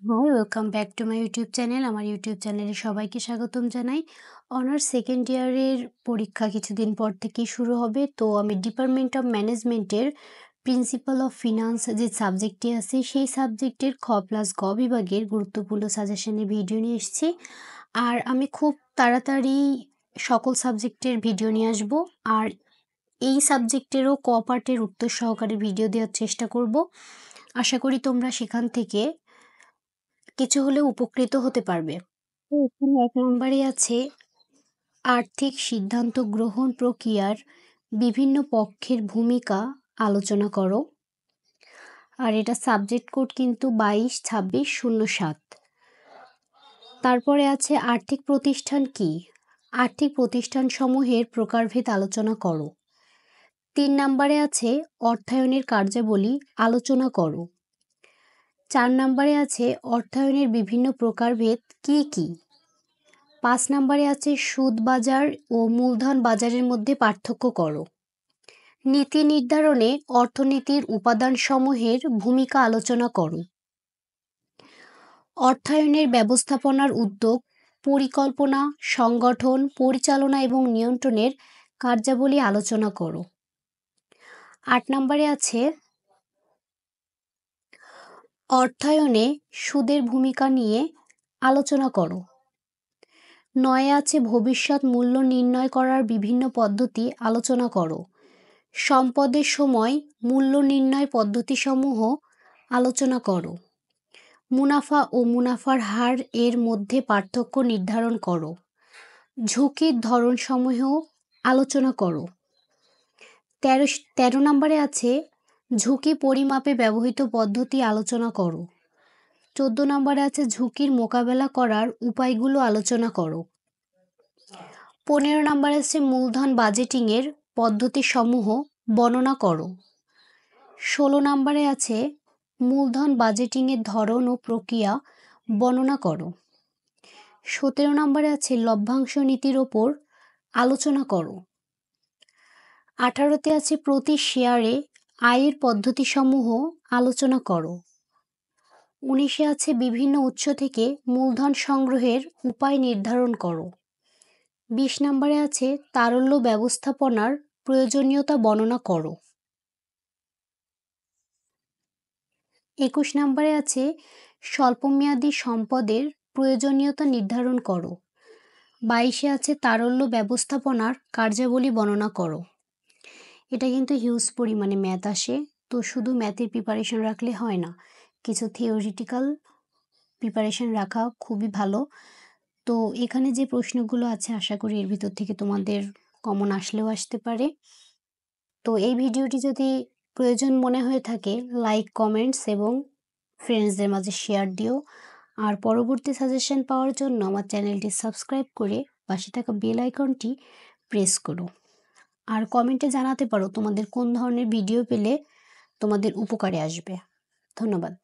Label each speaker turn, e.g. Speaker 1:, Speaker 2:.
Speaker 1: High, welcome back to my YouTube channel. আমার YouTube চ্যানেলে সবাইকে স্বাগতম জানাই। অনার্স সেকেন্ড ইয়ারের পরীক্ষা কিছুদিন পর থেকেই শুরু হবে। তো আমি ডিপার্টমেন্ট অফ ম্যানেজমেন্টের প্রিন্সিপাল অফ ফিনান্স যে সাবজেক্টটি আছে সেই সাবজেক্টের খ প্লাস গ বিভাগের গুরুত্বপূর্ণ সাজেশনের ভিডিও নিয়ে এসেছি। আর আমি খুব তাড়াতাড়ি সকল সাবজেক্টের ভিডিও নিয়ে আসব। আর এই সাবজেক্টেরও ক পার্টের উত্তর সহকারে ভিডিও দেওয়ার চেষ্টা করব। আশা করি তোমরা সেখান থেকে কিছু হলেও উপকৃত হতে পারবে। তো এখানে ১ নম্বরে আছে আর্থিক সিদ্ধান্ত গ্রহণ প্রক্রিয়ার বিভিন্ন পক্ষের ভূমিকা আলোচনা করো। আর এটা সাবজেক্ট কোড কিন্তু ২২-২৬-০৭। তারপরে আছে আর্থিক প্রতিষ্ঠান কি? আর্থিক প্রতিষ্ঠানসমূহের প্রকারভেদ আলোচনা করো। ৩ নম্বরে আছে অর্থায়নের কার্যাবলী আলোচনা করো। ৪ নম্বরে আছে অর্থায়নের বিভিন্ন প্রকারভেদ কি কি? ৫ নম্বরে আছে সুদ বাজার ও মূলধন বাজারের মধ্যে পার্থক্য করো। নীতি নির্ধারণে অর্থনীতির উপাদানসমূহের ভূমিকা আলোচনা করো। অর্থায়নের ব্যবস্থাপনার উদ্যোগ, পরিকল্পনা, সংগঠন, পরিচালনা এবং নিয়ন্ত্রণের কার্যাবলী আলোচনা করো। ৮ নম্বরে আছে অর্থায়নে সুদের ভূমিকা নিয়ে আলোচনা করো। ৯ আছে ভবিষ্যৎ মূল্য নির্ণয় করার বিভিন্ন পদ্ধতি আলোচনা করো। সম্পদের সময় মূল্য নির্ণয় পদ্ধতিসমূহ আলোচনা করো। মুনাফা ও মুনাফার হার এর মধ্যে পার্থক্য নির্ধারণ করো। ঝুঁকির ধরনসমূহ আলোচনা করো। ১৩ নম্বরে আছে ঝুঁকি পরিমাপে ব্যবহৃত পদ্ধতি আলোচনা করো। ১৪ নম্বরে আছে ঝুঁকির মোকাবেলা করার উপায়গুলো আলোচনা করো। ১৫ নম্বরে আছে মূলধন বাজেটিংয়ের পদ্ধতিসমূহ বর্ণনা করো। ১৬ নম্বরে আছে মূলধন বাজেটিংয়ের ধরন ও প্রক্রিয়া বর্ণনা করো। ১৭ নম্বরে আছে লভ্যাংশ নীতির ওপর আলোচনা করো। ১৮তে আছে প্রতি শেয়ারে আয়ের পদ্ধতিসমূহ আলোচনা করো। ১৯এ আছে বিভিন্ন উৎস থেকে মূলধন সংগ্রহের উপায় নির্ধারণ করো। ২০ নম্বরে আছে তারল্য ব্যবস্থাপনার প্রয়োজনীয়তা বর্ণনা করো। ২১ নম্বরে আছে স্বল্পমেয়াদী সম্পদের প্রয়োজনীয়তা নির্ধারণ করো। ২২এ আছে তারল্য ব্যবস্থাপনার কার্যাবলী বর্ণনা করো। এটা কিন্তু হিউজ পরিমাণে ম্যাথ আসে, তো শুধু ম্যাথের প্রিপারেশন রাখলে হয় না, কিছু থিওরিটিক্যাল প্রিপারেশন রাখা খুবই ভালো। তো এখানে যে প্রশ্নগুলো আছে আশা করি এর ভিতর থেকে তোমাদের কমন আসলেও আসতে পারে। তো এই ভিডিওটি যদি প্রয়োজন মনে হয়ে থাকে লাইক, কমেন্টস এবং ফ্রেন্ডসদের মাঝে শেয়ার দিও। আর পরবর্তী সাজেশন পাওয়ার জন্য আমার চ্যানেলটি সাবস্ক্রাইব করে পাশে থাকা বেল আইকনটি প্রেস করো। আর কমেন্টে জানাতে পারো তোমাদের কোন ধরনের ভিডিও পেলে তোমাদের উপকারে আসবে। ধন্যবাদ।